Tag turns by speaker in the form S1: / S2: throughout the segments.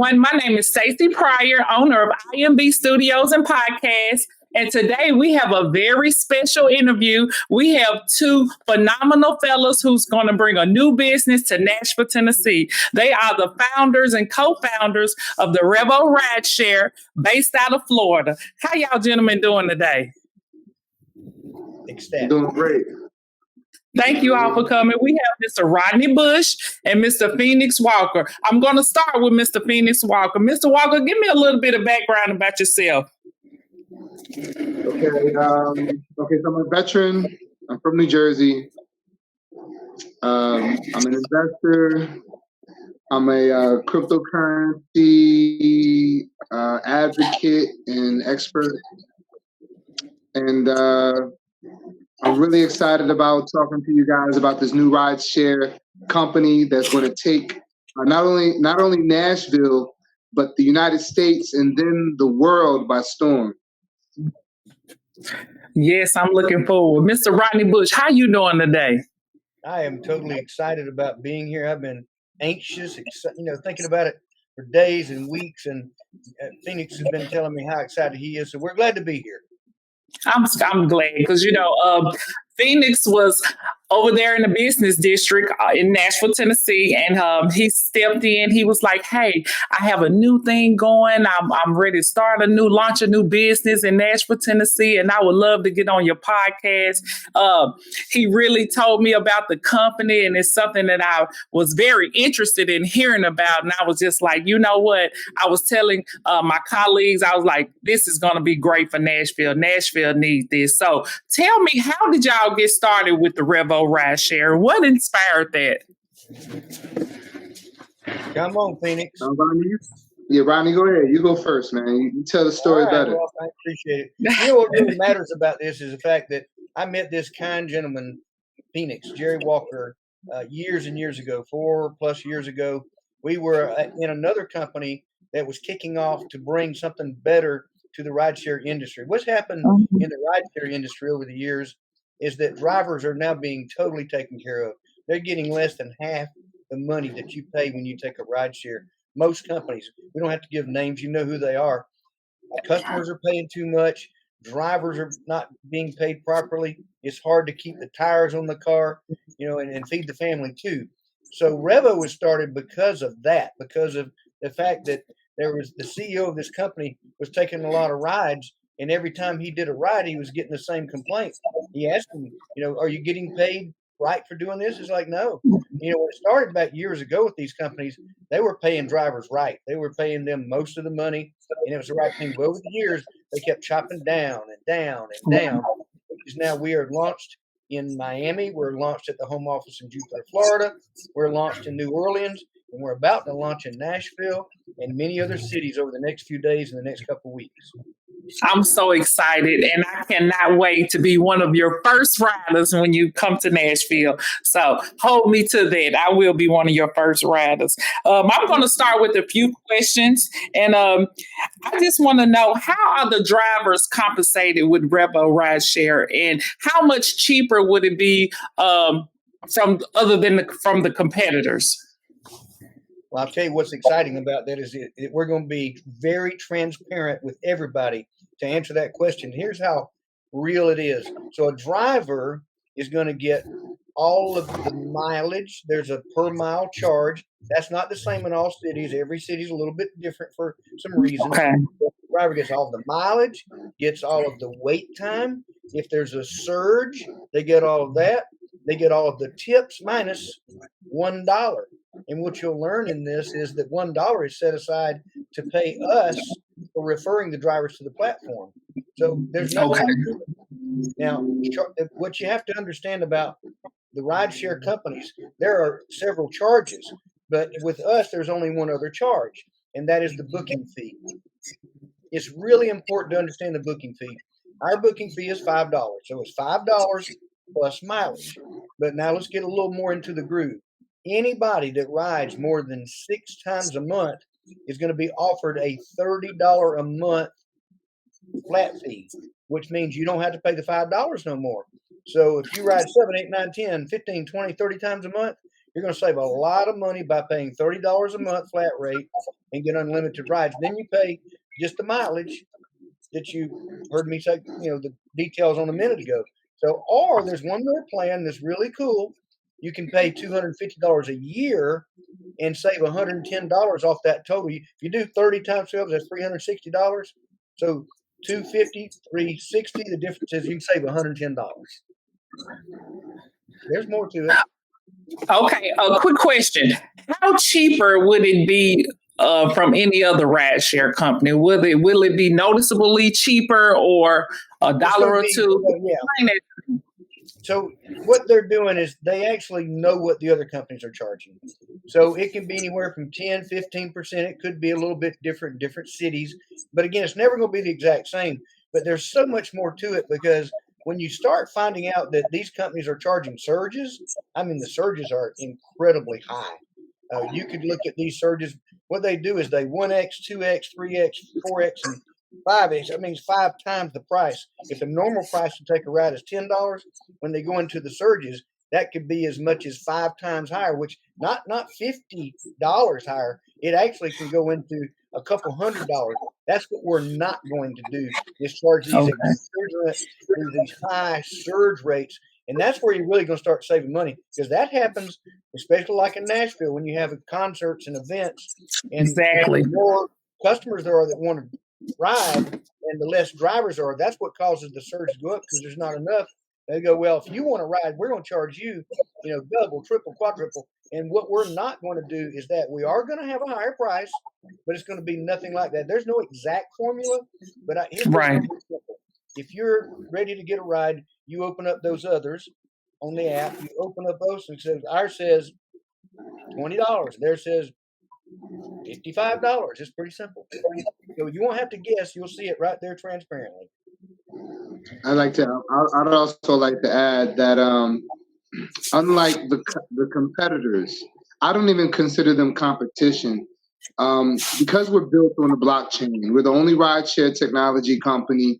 S1: everyone. My name is Stacey Pryor, owner of I.M.B Studios and Podcasts. And today we have a very special interview. We have two phenomenal fellows who's going to bring a new business to Nashville, Tennessee. They are the founders and co-founders of the Revo Rideshare based out of Florida. How y'all gentlemen doing today?
S2: Ecstatic.
S3: Doing great.
S1: Thank you all for coming. We have Mr. Rodney Bush and Mr. Phoenix Walker. I'm going to start with Mr. Phoenix Walker. Mr. Walker, give me a little bit of background about yourself.
S3: Okay. So I'm a veteran. I'm from New Jersey. I'm an investor. I'm a cryptocurrency advocate and expert. And I'm really excited about talking to you guys about this new rideshare company that's going to take not only Nashville, but the United States and then the world by storm.
S1: Yes, I'm looking forward. Mr. Rodney Bush, how you doing today?
S2: I am totally excited about being here. I've been anxious, thinking about it for days and weeks, and Phoenix has been telling me how excited he is. So we're glad to be here.
S1: I'm glad because Phoenix was over there in the business district in Nashville, Tennessee, and he stepped in. He was like, "Hey, I have a new thing going. I'm ready to launch a new business in Nashville, Tennessee, and I would love to get on your podcast." He really told me about the company, and it's something that I was very interested in hearing about. And I was just like, you know what? I was telling my colleagues, I was like, this is going to be great for Nashville. Nashville needs this. So tell me, how did y'all get started with the Revo Rideshare? What inspired that?
S2: Come on, Phoenix.
S3: Rodney, go ahead. You go first, man. You tell the story better.
S2: Well, I appreciate it. You know what really matters about this is the fact that I met this kind gentleman, Phoenix, Jerry Walker, years and years ago, 4+ years ago. We were in another company that was kicking off to bring something better to the rideshare industry. What's happened in the rideshare industry over the years is that drivers are now being totally taken care of. They're getting less than half the money that you pay when you take a rideshare. Most companies, we don't have to give names, you know who they are. Customers are paying too much. Drivers are not being paid properly. It's hard to keep the tires on the car, and feed the family too. So Revo was started because of that, because of the fact that there was the CEO of this company was taking a lot of rides, and every time he did a ride, he was getting the same complaint. He asked him, are you getting paid right for doing this? It's like, no. When it started about years ago with these companies, they were paying drivers right. They were paying them most of the money, and it was the right thing. But over the years, they kept chopping down and down and down. Because now we are launched in Miami. We're launched at the home office in Jupiter, Florida. We're launched in New Orleans, and we're about to launch in Nashville and many other cities over the next few days and the next couple of weeks.
S1: I'm so excited, and I cannot wait to be one of your first riders when you come to Nashville. So hold me to that. I will be one of your first riders. I'm going to start with a few questions, and I just want to know, how are the drivers compensated with Revo Rideshare, and how much cheaper would it be from the competitors?
S2: Well, I'll tell you what's exciting about that is we're going to be very transparent with everybody to answer that question. Here's how real it is. So a driver is going to get all of the mileage. There's a per mile charge. That's not the same in all cities. Every city is a little bit different for some reasons.
S1: Okay.
S2: The driver gets all the mileage, gets all of the wait time. If there's a surge, they get all of that. They get all of the tips minus $1. And what you'll learn in this is that $1 is set aside to pay us for referring the drivers to the platform. So there's no way to do it. Now, what you have to understand about the rideshare companies, there are several charges, but with us, there's only one other charge, and that is the booking fee. It's really important to understand the booking fee. Our booking fee is $5, so it's $5 plus mileage. But now let's get a little more into the groove. Anybody that rides more than 6 times a month is going to be offered a $30 a month flat fee, which means you don't have to pay the $5 no more. So if you ride 7, 8, 9, 10, 15, 20, 30 times a month, You're going to save a lot of money by paying $30 a month flat rate and get unlimited rides. Then you pay just the mileage that you heard me say, the details on a minute ago. So, or there's one more plan that's really cool. You can pay $250 a year and save $110 off that total. If you do 30 times 12, that's $360. So 250, 360. The difference is you can save $110. There's more to it.
S1: Okay, a quick question. How cheaper would it be from any other rideshare company? Will it be noticeably cheaper or a dollar or two?
S2: Yeah. So what they're doing is they actually know what the other companies are charging. So it can be anywhere from 10, 15%. It could be a little bit different in different cities. But again, it's never going to be the exact same. But there's so much more to it because when you start finding out that these companies are charging surges, I mean, the surges are incredibly high. You could look at these surges. What they do is they 1x, 2x, 3x, 4x, and 5x. That means 5 times the price. If the normal price to take a ride is $10, when they go into the surges, that could be as much as 5 times higher, which not $50 higher. It actually can go into a couple $100. That's what we're not going to do, is charge these these high surge rates. And that's where you're really going to start saving money, because that happens, especially like in Nashville, when you have concerts and events, and
S1: Exactly.
S2: the more customers there are that want to ride and the less drivers are, that's what causes the surge to go up, because there's not enough. They go, well, if you want to ride, we're going to charge you, double, triple, quadruple. And what we're not going to do is that we are going to have a higher price, but it's going to be nothing like that. There's no exact formula, but here's what's going to be simple. If you're ready to get a ride, you open up those others on the app. You open up those, and says ours says $20. Theirs says $55. It's pretty simple. So you won't have to guess. You'll see it right there transparently.
S3: I'd also like to add that unlike the competitors, I don't even consider them competition. Because we're built on the blockchain. We're the only rideshare technology company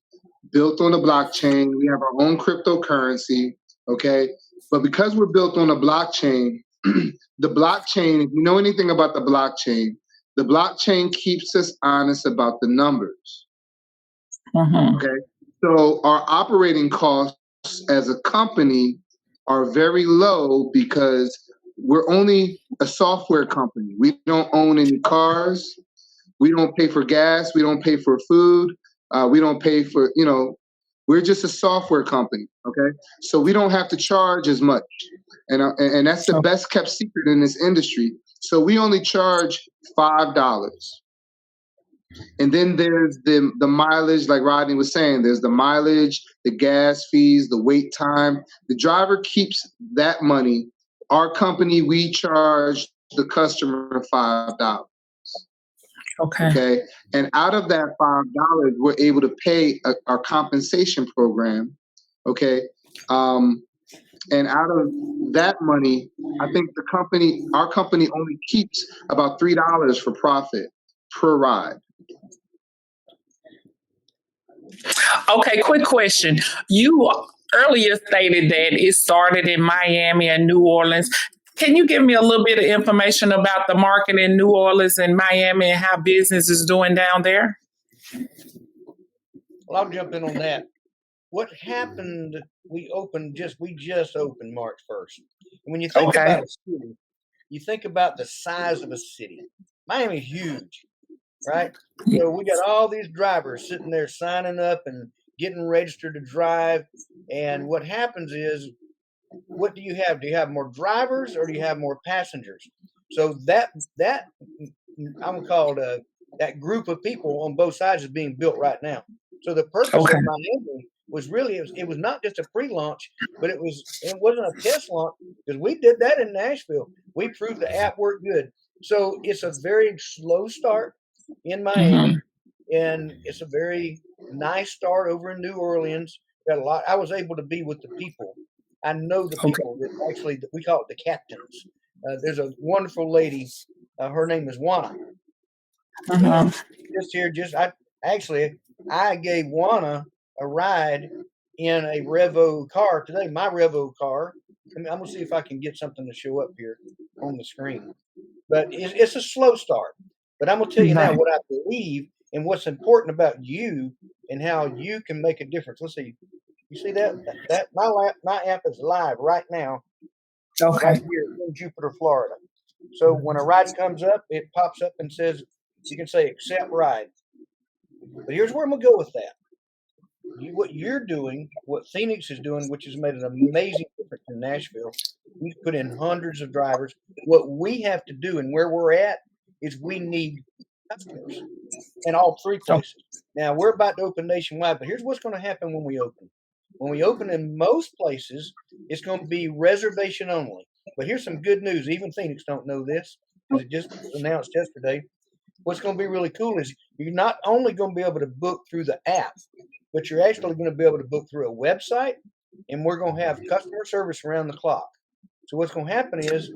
S3: built on the blockchain. We have our own cryptocurrency, okay? But because we're built on a blockchain, the blockchain, if you know anything about the blockchain keeps us honest about the numbers, okay? So our operating costs as a company are very low because we're only a software company. We don't own any cars. We don't pay for gas. We don't pay for food. We don't pay for, we're just a software company, okay? So we don't have to charge as much. And that's the best kept secret in this industry. So we only charge $5. And then there's the mileage, like Rodney was saying, there's the mileage, the gas fees, the wait time. The driver keeps that money. Our company, we charge the customer $5. Okay. And out of that $5, we're able to pay our compensation program. Okay. And out of that money, I think our company only keeps about $3 for profit per ride.
S1: Okay, quick question. You earlier stated that it started in Miami and New Orleans. Can you give me a little bit of information about the market in New Orleans and Miami and how business is doing down there?
S2: Well, I'll jump in on that. What happened, we just opened March 1st. And when you think about a city, you think about the size of a city. Miami's huge, right? So we got all these drivers sitting there signing up and getting registered to drive. And what happens is, what do you have? Do you have more drivers or do you have more passengers? So that I'm gonna call it that group of people on both sides is being built right now. So the purpose of Miami was really, it was not just a pre-launch, but it wasn't a test launch, because we did that in Nashville. We proved the app worked good. So it's a very slow start in Miami, and it's a very nice start over in New Orleans. Got a lot. I was able to be with the people. I know the people that actually, we call it the captains. There's a wonderful lady. Her name is Juana. I gave Juana a ride in a Revo car today, my Revo car. I'm going to see if I can get something to show up here. on the screen. But it's a slow start. But I'm gonna tell you now
S1: Right.
S2: what I believe and what's important about you and how you can make a difference. Let's see. You see that my app is live right now, right
S1: Okay.
S2: here in Jupiter, Florida. So when a ride comes up, it pops up and says you can say accept ride. But here's where I'm gonna go with that. What you're doing, what Phoenix is doing, which has made an amazing difference in Nashville. We've put in hundreds of drivers. What we have to do and where we're at is we need customers in all three
S1: Oh,
S2: places. Now we're about to open nationwide, but here's what's going to happen when we open. When we open in most places, it's going to be reservation only. But here's some good news. Even Phoenix don't know this because it just announced yesterday. What's going to be really cool is you're not only going to be able to book through the app, but you're actually going to be able to book through a website, and we're going to have customer service around the clock. So what's going to happen is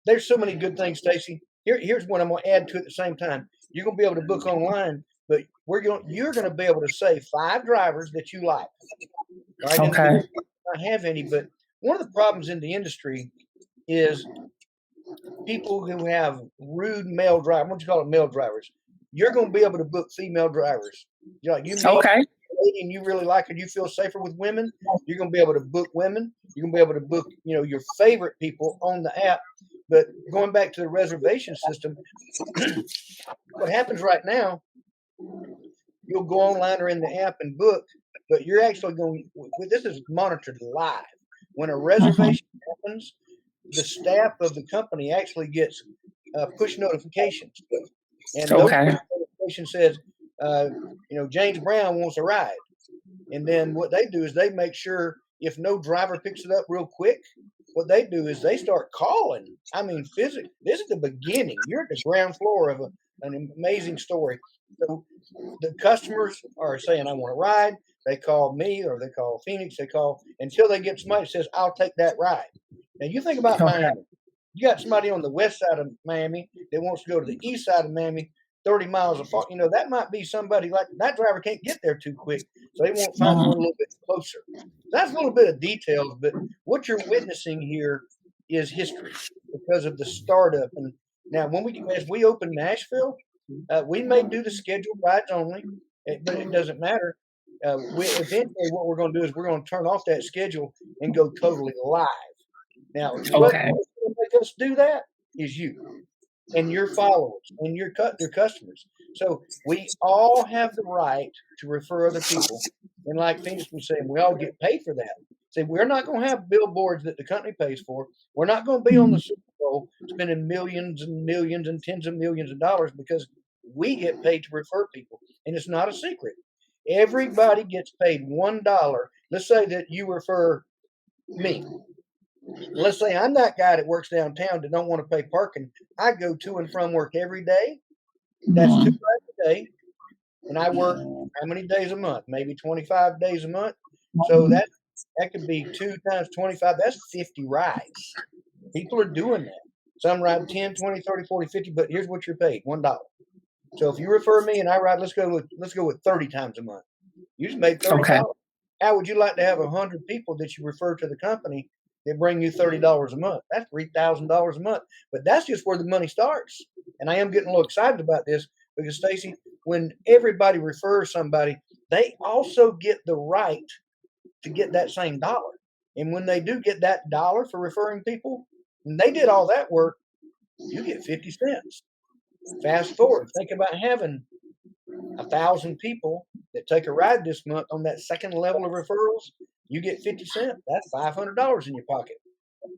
S2: there's so many good things, Stacy. Here's what I'm going to add to it at the same time. You're going to be able to book online, but you're going to be able to say 5 drivers that you like. All right, and we
S1: okay.
S2: don't have any, but one of the problems in the industry is people who have rude male drivers. What do you call it, male drivers? You're going to be able to book female drivers. You meet
S1: Okay.
S2: a lady and you really like her, you feel safer with women. You're going to be able to book women. You're going to be able to book, your favorite people on the app. But going back to the reservation system, what happens right now, you'll go online or in the app and book, but you're actually going. This is monitored live. When a
S1: Mhm.
S2: reservation happens, the staff of the company actually gets push notifications, and those
S1: Okay.
S2: push notifications says, James Brown wants a ride, and then what they do is they make sure if no driver picks it up real quick, what they do is they start calling. I mean, physically, this is the beginning. You're at the ground floor of an amazing story. So the customers are saying, I want a ride. They call me or they call Phoenix. They call until they get somebody that says, I'll take that ride. Now you think about
S1: Okay.
S2: Miami. You got somebody on the west side of Miami that wants to go to the east side of Miami, 30 miles apart. That might be somebody like that driver can't get there too quick. So they won't find one a
S1: Mhm.
S2: little bit closer. That's a little bit of details, but what you're witnessing here is history because of the startup. And now as we open Nashville, we may do the scheduled rides only, but it doesn't matter. We eventually what we're going to do is we're going to turn off that schedule and go totally live. Now, what's
S1: Okay.
S2: going to make us do that is you and your followers and your customers. So we all have the right to refer other people. And like Phoenix was saying, we all get paid for that. See, we're not going to have billboards that the company pays for. We're not going to be on the
S1: Mhm.
S2: Super Bowl spending millions and millions and tens of millions of dollars because we get paid to refer people. And it's not a secret. Everybody gets paid $1. Let's say that you refer me. Let's say I'm that guy that works downtown that don't want to pay parking. I go to and from work every day. That's 2
S1: Mhm.
S2: rides a day, and I work how many days a month? Maybe 25 days a month. So
S1: Mhm.
S2: that could be 2 times 25. That's 50 rides. People are doing that. Some ride 10, 20, 30, 40, 50. But here's what you're paid: $1. So if you refer me and I ride, let's go with 30 times a month. You just made
S1: Okay.
S2: $30. How would you like to have 100 people that you refer to the company that bring you $30 a month? That's $3,000 a month. But that's just where the money starts. And I am getting a little excited about this because Stacy, when everybody refers somebody, they also get the right to get that same dollar. And when they do get that dollar for referring people, and they did all that work, you get 50 cents. Fast forward, think about having 1,000 people that take a ride this month on that second level of referrals, you get 50 cents. That's $500 in your pocket.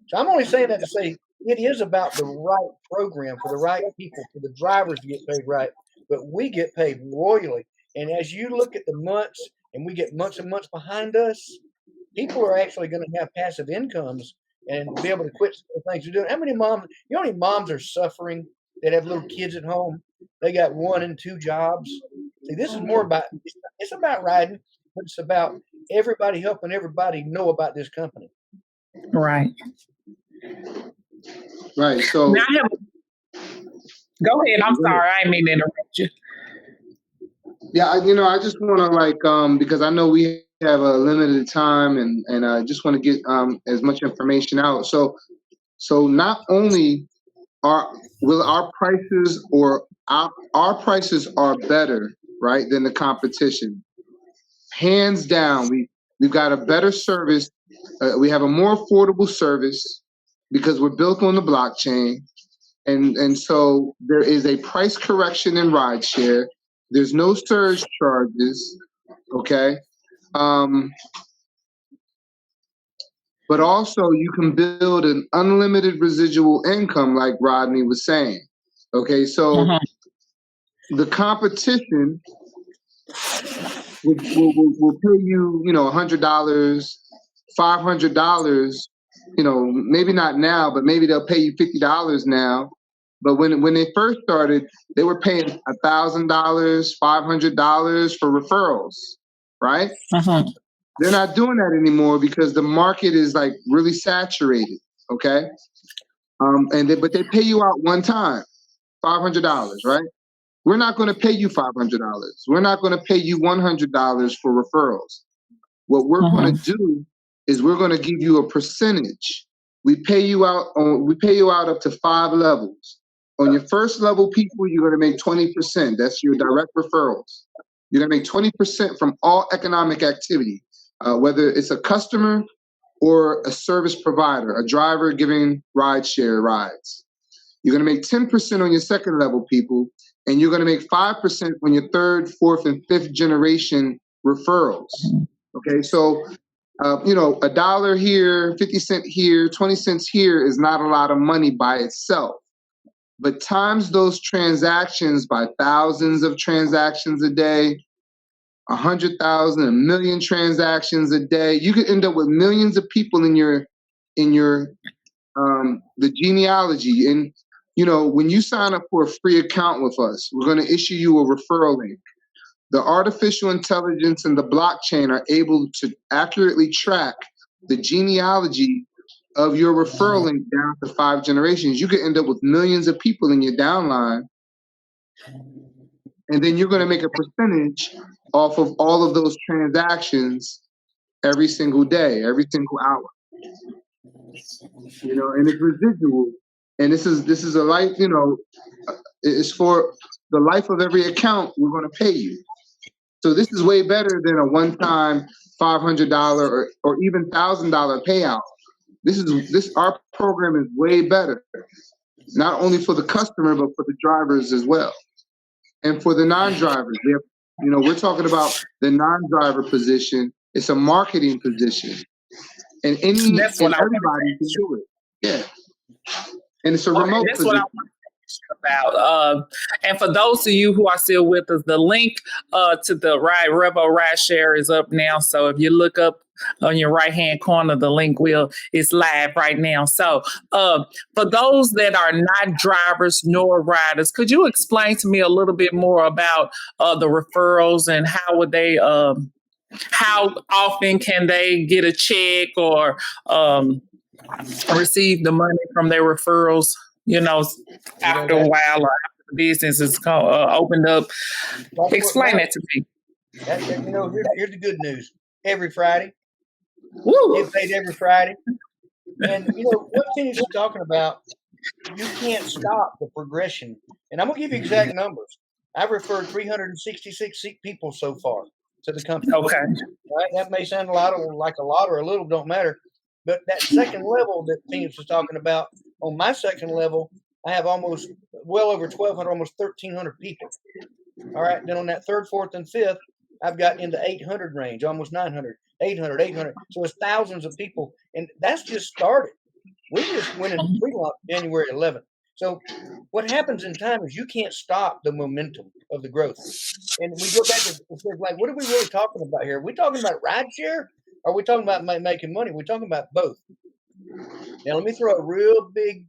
S2: So I'm only saying that to say it is about the right program for the right people, for the drivers to get paid right, but we get paid royally. And as you look at the months and we get months and months behind us, people are actually going to have passive incomes and be able to quit some of the things they're doing. How many moms, how many moms are suffering that have little kids at home? They got 1 and 2 jobs. See, this is more about, it's about riding, but it's about everybody helping everybody know about this company.
S1: Right.
S3: Right.
S1: Now
S3: So
S1: I have. Go ahead. I'm sorry. I didn't mean to interrupt you.
S3: yeah, I just want to because I know we have a limited time and I just want to get as much information out. So So not only will our prices or our prices are better, right, than the competition. Hands down, we've got a better service. We have a more affordable service because we're built on the blockchain. And so there is a price correction in rideshare. There's no surge charges, okay? But also you can build an unlimited residual income like Rodney was saying, okay? So the competition will pay you, $100, $500, maybe not now, but maybe they'll pay you $50 now. But when they first started, they were paying $1,000, $500 for referrals, right? They're not doing that anymore because the market is like really saturated, okay? But they pay you out one time, $500, right? We're not going to pay you $500. We're not going to pay you $100 for referrals. What we're going to do is we're going to give you a percentage. We pay you out up to 5 levels. On your first level people, you're going to make 20%. That's your direct referrals. You're going to make 20% from all economic activity, whether it's a customer or a service provider, a driver giving rideshare rides. You're going to make 10% on your second level people, and you're going to make 5% on your third, fourth, and fifth generation referrals. Okay, so $1 here, 50 cents here, 20 cents here is not a lot of money by itself. But times those transactions by thousands of transactions a day, 100,000, 1 million transactions a day, you could end up with millions of people in your the genealogy. And when you sign up for a free account with us, we're going to issue you a referral link. The artificial intelligence and the blockchain are able to accurately track the genealogy of your referral link down to 5 generations. You could end up with millions of people in your downline, and then you're going to make a percentage off of all of those transactions every single day, every single hour. And it's residual. And this is a life, it's for the life of every account we're going to pay you. So this is way better than a one-time $500 or even $1,000 payout. Our program is way better, not only for the customer but for the drivers as well, and for the non-drivers. We're talking about the non-driver position. It's a marketing position, and everybody can do it. Yeah, and it's a remote position.
S1: About. And for those of you who are still with us, the link to the Revo Rideshare is up now. So if you look up on your right-hand corner, the link is live right now. So for those that are not drivers nor riders, could you explain to me a little bit more about the referrals and how would they, how often can they get a check or receive the money from their referrals? After a while or after the business is opened up. Explain that to me.
S2: Here's the good news. Every Friday.
S1: Woo.
S2: Get paid every Friday. And what Phoenix is talking about, you can't stop the progression. And I'm going to give you exact numbers. I've referred 366 people so far to the company.
S1: Okay.
S2: Right? That may sound like a lot or a little, don't matter. But that second level that Phoenix was talking about, on my second level, I have almost well over 1,200, almost 1,300 people. All right. Then on that third, fourth, and fifth, I've got into 800 range, almost 900, 800. So it's thousands of people. And that's just started. We just went into pre-launch January 11th. So what happens in time is you can't stop the momentum of the growth. And we go back to like, what are we really talking about here? Are we talking about rideshare? Or are we talking about making money? We're talking about both. Now, let me throw a real big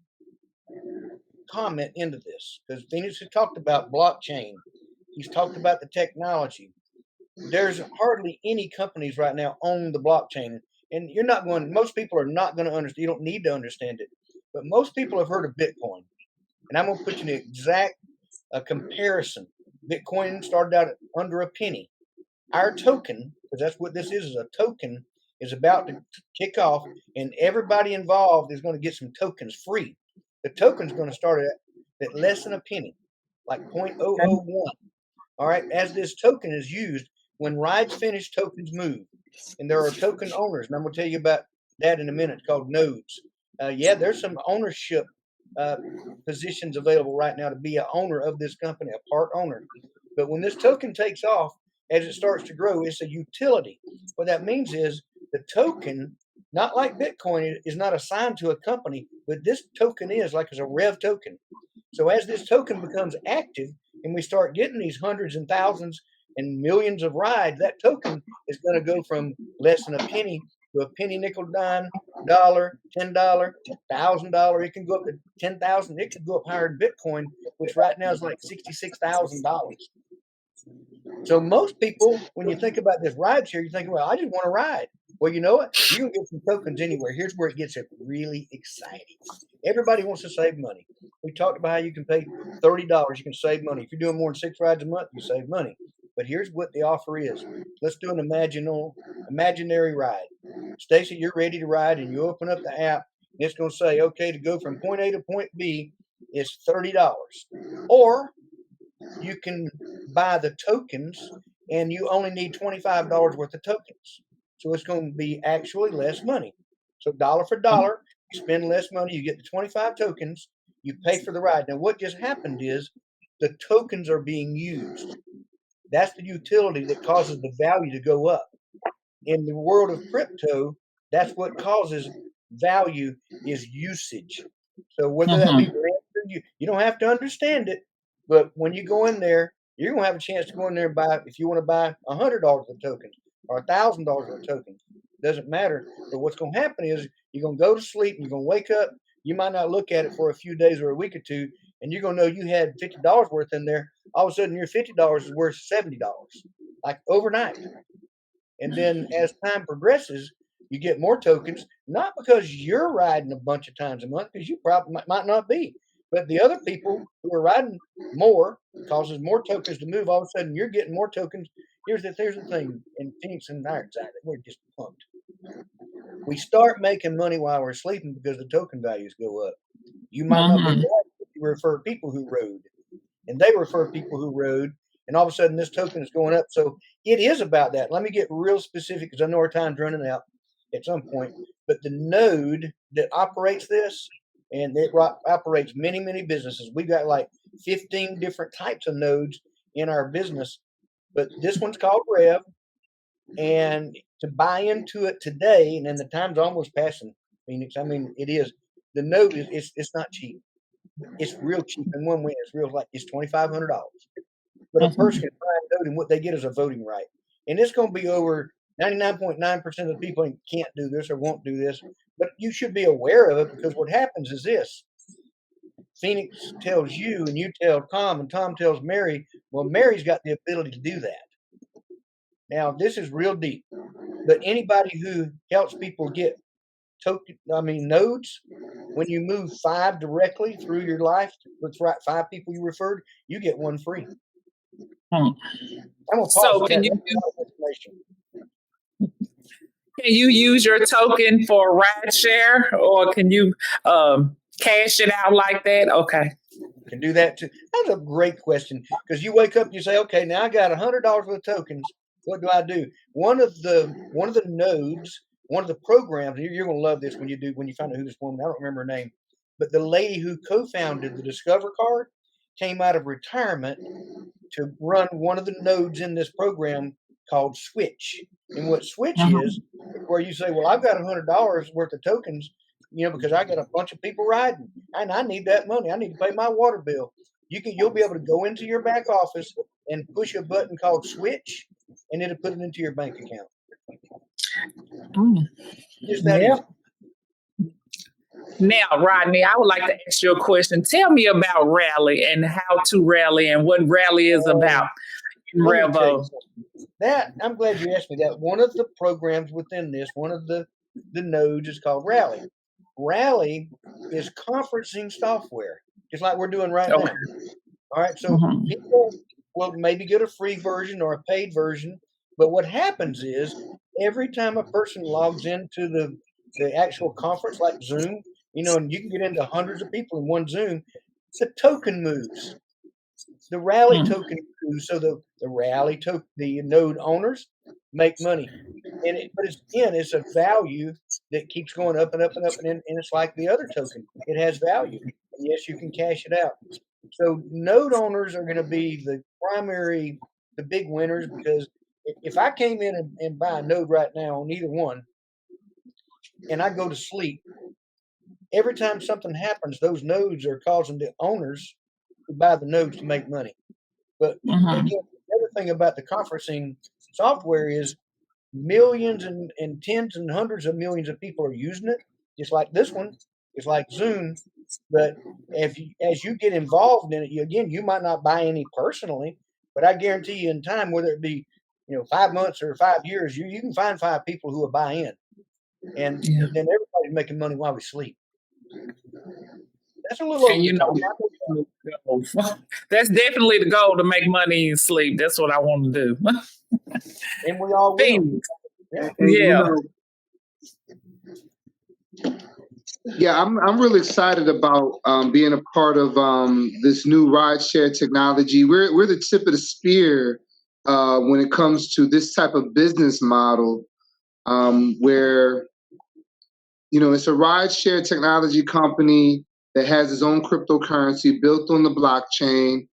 S2: comment into this because Phoenix has talked about blockchain. He's talked about the technology. There's hardly any companies right now on the blockchain. And most people are not going to understand. You don't need to understand it. But most people have heard of Bitcoin. And I'm going to put you in an exact comparison. Bitcoin started out under a penny. Our token, because that's what this is a token, is about to kick off, and everybody involved is going to get some tokens free. The token's going to start at less than a penny, like 0.001. All right. As this token is used, when rides finish, tokens move. And there are token owners. And I'm going to tell you about that in a minute, called nodes. There's some ownership positions available right now to be an owner of this company, a part owner. But when this token takes off, as it starts to grow, it's a utility. What that means is the token, not like Bitcoin, is not assigned to a company, but this token is like as a Rev token. So as this token becomes active and we start getting these hundreds and thousands and millions of rides, that token is going to go from less than a penny to a penny, nickel, dime, dollar, $10, $1,000. It can go up to 10,000. It could go up higher than Bitcoin, which right now is like $66,000. So most people, when you think about this ride share, you think, well, I just want to ride. Well, you know what? You can get some tokens anywhere. Here's where it gets really exciting. Everybody wants to save money. We talked about how you can pay $30. You can save money. If you're doing more than 6 rides a month, you save money. But here's what the offer is. Let's do an imaginary ride. Stacy, you're ready to ride, and you open up the app. And it's going to say, okay, to go from point A to point B is $30. Or you can buy the tokens, and you only need $25 worth of tokens. So it's going to be actually less money. So dollar for dollar, you spend less money, you get the 25 tokens, you pay for the ride. Now, what just happened is the tokens are being used. That's the utility that causes the value to go up. In the world of crypto, that's what causes value is usage. So whether that be you don't have to understand it, but when you go in there, you're going to have a chance to go in there and buy, if you want to buy $100 of tokens or $1,000 of tokens, doesn't matter. But what's going to happen is you're going to go to sleep and you're going to wake up. You might not look at it for a few days or a week or two, and you're going to know you had $50 worth in there. All of a sudden, your $50 is worth $70, like overnight. And then as time progresses, you get more tokens, not because you're riding a bunch of times a month, because you probably might not be, but the other people who are riding more causes more tokens to move. All of a sudden, you're getting more tokens. Here's the thing, and Phoenix and I are excited. We're just pumped. We start making money while we're sleeping because the token values go up. You might not be right, but you refer people who rode, and they refer people who rode, and all of a sudden this token is going up. So it is about that. Let me get real specific because I know our time's running out at some point. But the node that operates this, and it operates many, many businesses. We've got like 15 different types of nodes in our business, but this one's called Rev. And to buy into it today, and then the time's almost passing, Phoenix. I mean, it is. The node is it's not cheap. It's real cheap. And one win is real, like it's $2,500. But a person can buy a node, and what they get is a voting right. And it's going to be over 99.9% of the people can't do this or won't do this. But you should be aware of it, because what happens is this. Phoenix tells you, and you tell Tom, and Tom tells Mary. Well, Mary's got the ability to do that. Now, this is real deep. But anybody who helps people get nodes, when you move 5 directly through your life with 5 people you referred, you get 1 free. I'm gonna pause
S1: So can you use your token for ride share, or can you cash it out like that? Okay.
S2: Can do that too. That's a great question, because you wake up and you say, okay, now I got $100 worth of tokens. What do I do? One of the nodes, one of the programs, you're going to love this when you find out who this woman, I don't remember her name, but the lady who co-founded the Discover Card came out of retirement to run one of the nodes in this program called Switch. And what Switch is, where you say, well, I've got $100 worth of tokens, because I got a bunch of people riding, and I need that money. I need to pay my water bill. You'll be able to go into your back office and push a button called Switch, and it'll put it into your bank account. Just that easy.
S1: Now, Rodney, I would like to ask you a question. Tell me about Rally and how to rally and what Rally is about in Revo.
S2: That I'm glad you asked me that. One of the programs within this, one of the nodes is called Rally. Rally is conferencing software, just like we're doing right now. All right, so people will maybe get a free version or a paid version, but what happens is every time a person logs into the actual conference, like Zoom, and you can get into hundreds of people in one Zoom, the token moves. The rally
S1: Mm.
S2: token moves, so the rally token, the node owners make money. But it's a value that keeps going up and up and up, and it's like the other token. It has value. And yes, you can cash it out. So node owners are going to be the big winners, because if I came in and buy a node right now on either one, and I go to sleep, every time something happens, those nodes are causing the owners to buy the nodes to make money. But
S1: Mhm.
S2: again, the other thing about the conferencing software is millions and tens and hundreds of millions of people are using it, just like this one. It's like Zoom. But as you get involved in it, you might not buy any personally, but I guarantee you in time, whether it be 5 months or 5 years, you can find 5 people who will buy in, and
S1: Yeah.
S2: then everybody's making money while we sleep. That's a little over
S1: And
S2: the top.
S1: that's definitely the goal, to make money and sleep. That's what I want to do.
S2: And we all will.
S1: Phoenix.
S2: Yeah.
S3: And
S1: Yeah.
S3: Yeah, I'm really excited about being a part of this new rideshare technology. We're the tip of the spear when it comes to this type of business model, where it's a rideshare technology company that has its own cryptocurrency built on the blockchain.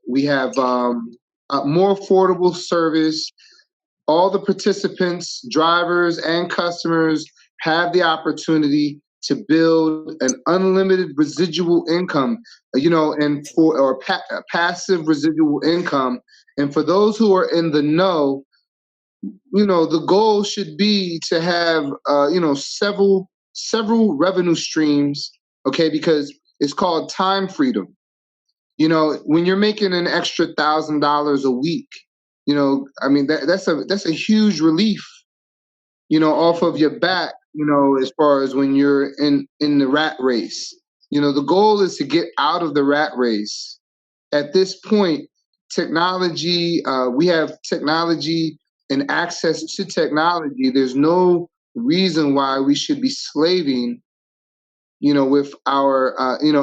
S3: We have a more affordable service. All the participants, drivers, and customers have the opportunity to build an unlimited residual income, passive residual income. And for those who are in the know, the goal should be to have, several revenue streams, okay, because it's called time freedom. When you're making an extra $1,000 a week, that's a huge relief, off of your back, as far as when you're in the rat race. The goal is to get out of the rat race. At this point, technology, we have technology and access to technology. There's no reason why we should be slaving, with our,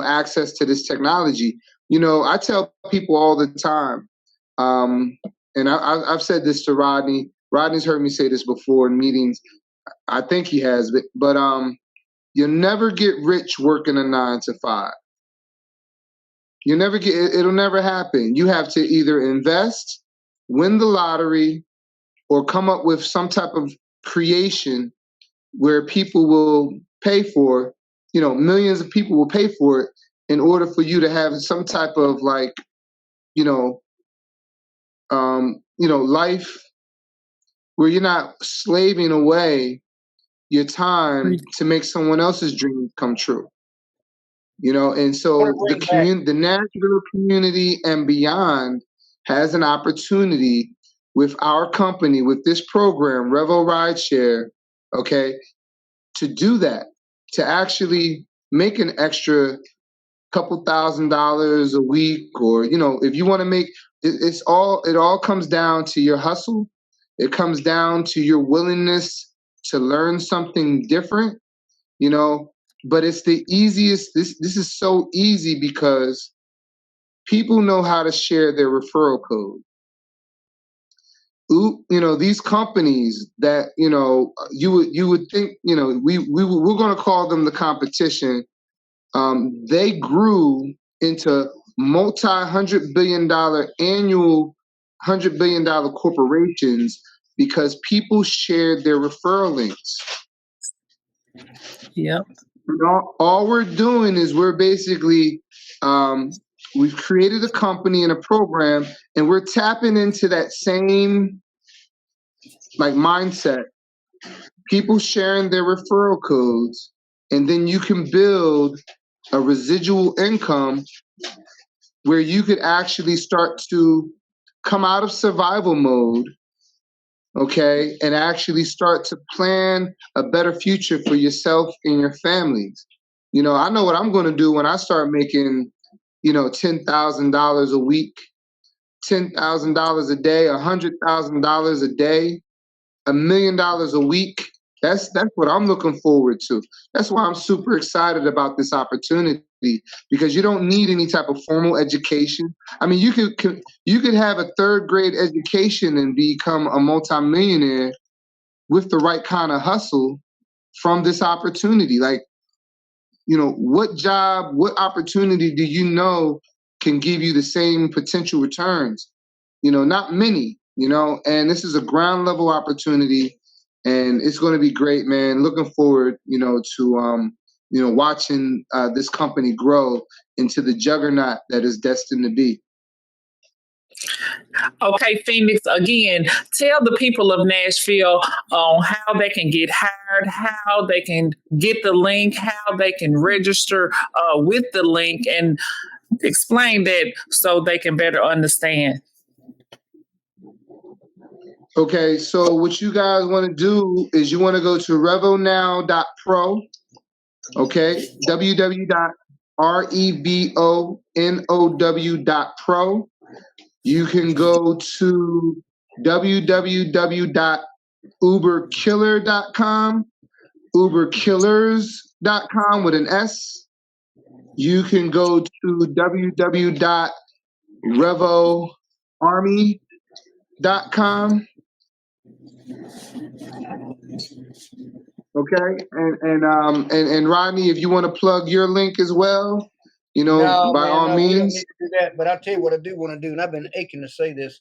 S3: access to this technology. I tell people all the time, and I've said this to Rodney. Rodney's heard me say this before in meetings. I think he has, but you'll never get rich working a 9 to 5. It'll never happen. You have to either invest, win the lottery, or come up with some type of creation where people will pay for, millions of people will pay for it in order for you to have some type of life where you're not slaving away your time to make someone else's dreams come true. And so the Nashville community and beyond has an opportunity with our company, with this program, Revo Rideshare, okay, to do that, to actually make an extra couple $1,000s a week, or if you want to make it all comes down to your hustle. It comes down to your willingness to learn something different, but it's the easiest. This is so easy because people know how to share their referral code. These companies that you would think we're going to call them the competition. They grew into multi-$100 billion annual $100 billion corporations because people shared their referral links.
S1: Yep.
S3: All we're doing is we're basically we've created a company and a program, and we're tapping into that same mindset. People sharing their referral codes, and then you can build a residual income where you could actually start to come out of survival mode, okay, and actually start to plan a better future for yourself and your families. I know what I'm going to do when I start making, $10,000 a week, $10,000 a day, $100,000 a day. $1 million a week. That's what I'm looking forward to. That's why I'm super excited about this opportunity, because you don't need any type of formal education. I mean, you could have a 3rd grade education and become a multimillionaire with the right kind of hustle from this opportunity. Like, what job, what opportunity do you know can give you the same potential returns? Not many, and this is a ground level opportunity, and it's going to be great, man. Looking forward, to, watching this company grow into the juggernaut that is destined to be.
S1: Okay, Phoenix, again, tell the people of Nashville on how they can get hired, how they can get the link, how they can register with the link, and explain that so they can better understand.
S3: Okay, so what you guys want to do is you want to go to revonow.pro, okay, www.rebonow.pro. You can go to www.uberkiller.com, uberkillers.com with an S. You can go to www.revoarmy.com. Okay, and Rodney, if you want to plug your link as well,
S2: No,
S3: by
S2: man,
S3: all
S2: no, we don't
S3: means.
S2: need to do that. But I'll tell you what I do want to do, and I've been aching to say this.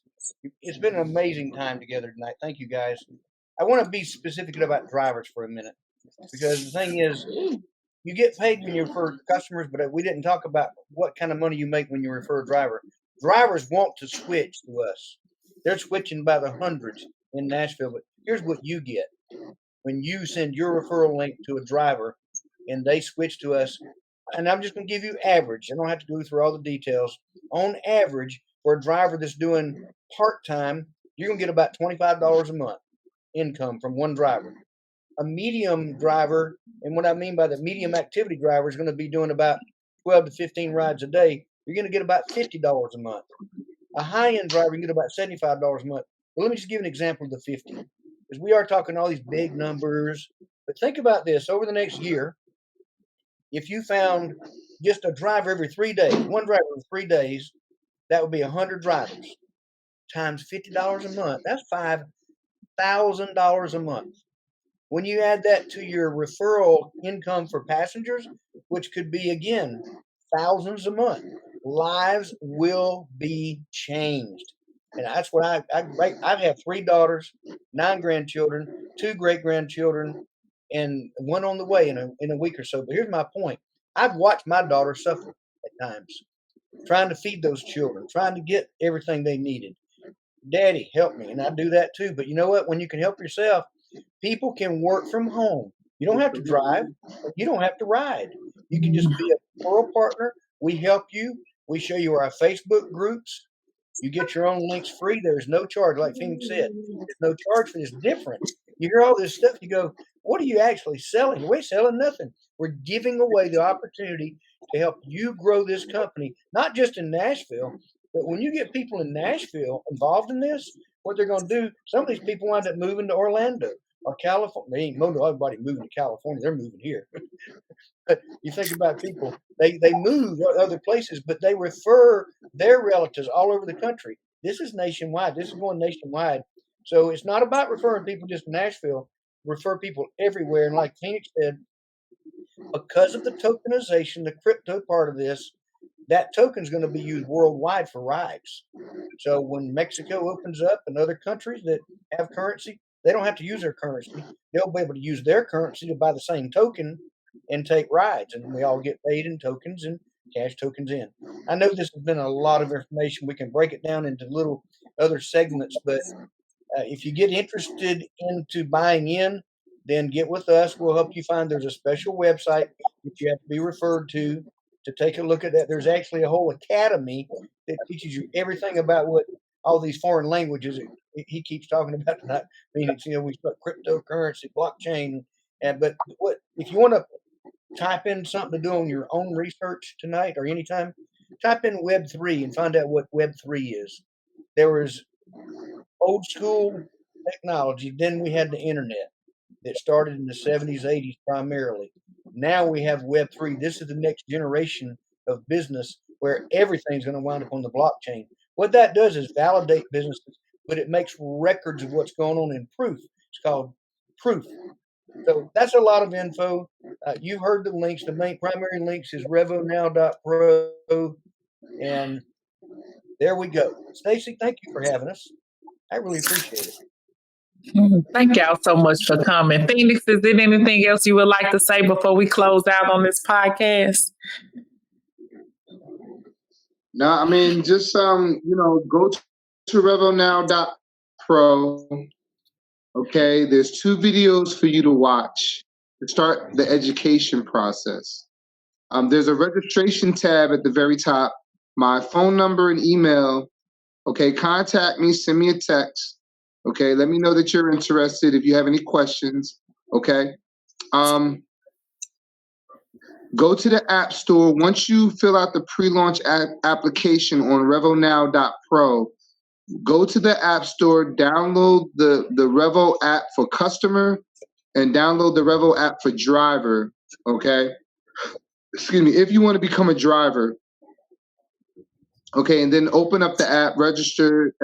S2: It's been an amazing time together tonight. Thank you, guys. I want to be specific about drivers for a minute, because the thing is, you get paid when you refer customers, but we didn't talk about what kind of money you make when you refer a driver. Drivers want to switch to us. They're switching by the hundreds in Nashville, but here's what you get. When you send your referral link to a driver and they switch to us, and I'm just going to give you average. I don't have to go through all the details. On average, for a driver that's doing part-time, you're going to get about $25 a month income from one driver. A medium driver, and what I mean by the medium activity driver, is going to be doing about 12 to 15 rides a day. You're going to get about $50 a month. A high-end driver, you can get about $75 a month. Well, let me just give an example of the 50, because we are talking all these big numbers. But think about this. Over the next year, if you found just a driver every 3 days, one driver every 3 days, that would be 100 drivers times $50 a month. That's $5,000 a month. When you add that to your referral income for passengers, which could be, again, thousands a month, lives will be changed. And that's what I have 3 daughters, 9 grandchildren, 2 great grandchildren, and one on the way in a week or so. But here's my point. I've watched my daughter suffer at times, trying to feed those children, trying to get everything they needed. Daddy, help me. And I do that too. But you know what? When you can help yourself, people can work from home. You don't have to drive. You don't have to ride. You can just be a referral partner. We help you. We show you our Facebook groups. You get your own links free. There's no charge. Like Phoenix said, there's no charge for this. Different. You hear all this stuff, you go, what are you actually selling? We're selling nothing. We're giving away the opportunity to help you grow this company, not just in Nashville, but when you get people in Nashville involved in this, what they're going to do, some of these people wind up moving to Orlando or California. They ain't everybody moving to California. They're moving here. But you think about people, they move other places, but they refer their relatives all over the country. This is nationwide. This is going nationwide. So it's not about referring people just to Nashville. Refer people everywhere. And like Phoenix said, because of the tokenization, the crypto part of this, that token is going to be used worldwide for rides. So when Mexico opens up and other countries that have currency, they don't have to use their currency. They'll be able to use their currency to buy the same token and take rides. And we all get paid in tokens and cash tokens in. I know this has been a lot of information. We can break it down into little other segments, but if you get interested into buying in, then get with us. We'll help you find there's a special website that you have to be referred to take a look at that. There's actually a whole academy that teaches you everything about what all these foreign languages he keeps talking about tonight. I mean, it's, we start cryptocurrency, blockchain, but what if you want to type in something to do on your own research tonight or anytime, type in Web3 and find out what Web3 is. There was old school technology. Then we had the internet that started in the 70s, 80s primarily. Now we have Web3. This is the next generation of business where everything's going to wind up on the blockchain. What that does is validate businesses, but it makes records of what's going on in proof. It's called proof. So that's a lot of info. You've heard the links. The main primary links is revonow.pro. And there we go. Stacy, thank you for having us. I really appreciate it.
S1: Thank y'all so much for coming. Phoenix, is there anything else you would like to say before we close out on this podcast?
S3: No, I mean, just go to revonow.pro. Okay, there's 2 videos for you to watch to start the education process. There's a registration tab at the very top. My phone number and email. Okay, contact me, send me a text. Okay, let me know that you're interested if you have any questions. Okay. Go to the App Store. Once you fill out the pre-launch application on revonow.pro, go to the App Store, download the Revo app for customer, and download the Revo app for driver. Okay. Excuse me. If you want to become a driver. Okay, and then open up the app, register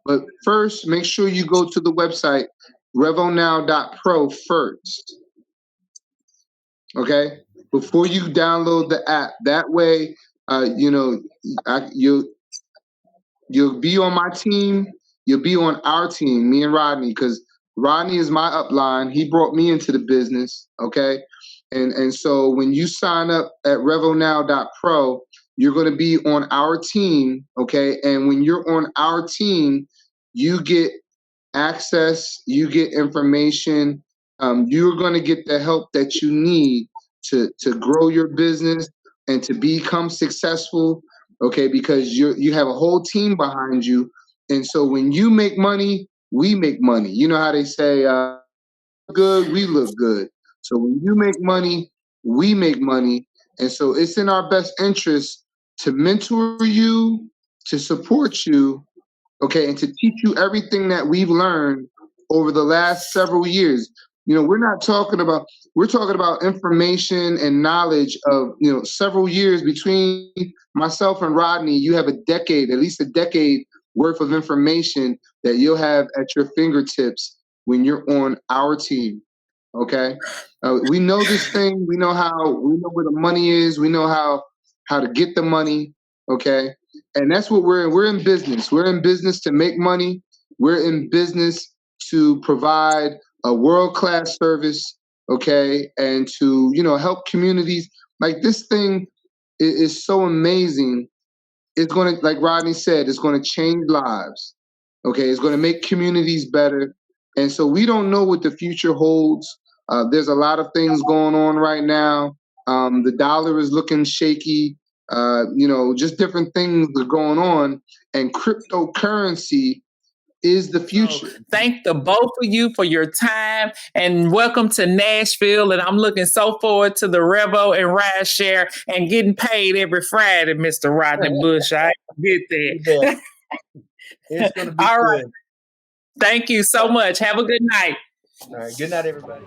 S3: but first make sure you go to the website revonow.pro first. Okay, before you download the app. That way, you'll be on my team. You'll be on our team, me and Rodney, because Rodney is my upline. He brought me into the business. Okay, and so when you sign up at revonow.pro, you're going to be on our team. Okay, and when you're on our team, you get access, you get information. You're going to get the help that you need to grow your business and to become successful. Okay, because you have a whole team behind you, and so when you make money, we make money. You know how they say, "Good, we look good." So when you make money, we make money, and so it's in our best interest to mentor you, to support you. Okay, and to teach you everything that we've learned over the last several years. We're talking about information and knowledge of, several years between myself and Rodney. You have at least a decade worth of information that you'll have at your fingertips when you're on our team. Okay, we know this thing. We know where the money is. We know how to get the money. Okay. And that's what we're in business. We're in business to make money. We're in business to provide a world-class service, okay, and to, help communities. Like, this thing is so amazing. It's going to, like Rodney said, it's going to change lives, okay? It's going to make communities better. And so we don't know what the future holds. There's a lot of things going on right now. The dollar is looking shaky. Just different things are going on, and cryptocurrency is the future.
S1: Thank the both of you for your time, and welcome to Nashville. And I'm looking so forward to the Revo and Rideshare and getting paid every Friday, Mr. Rodney Bush. I get that.
S2: It's going to be
S1: all
S2: good.
S1: Right. Thank you so much. Have a good night.
S2: All right. Good night, everybody.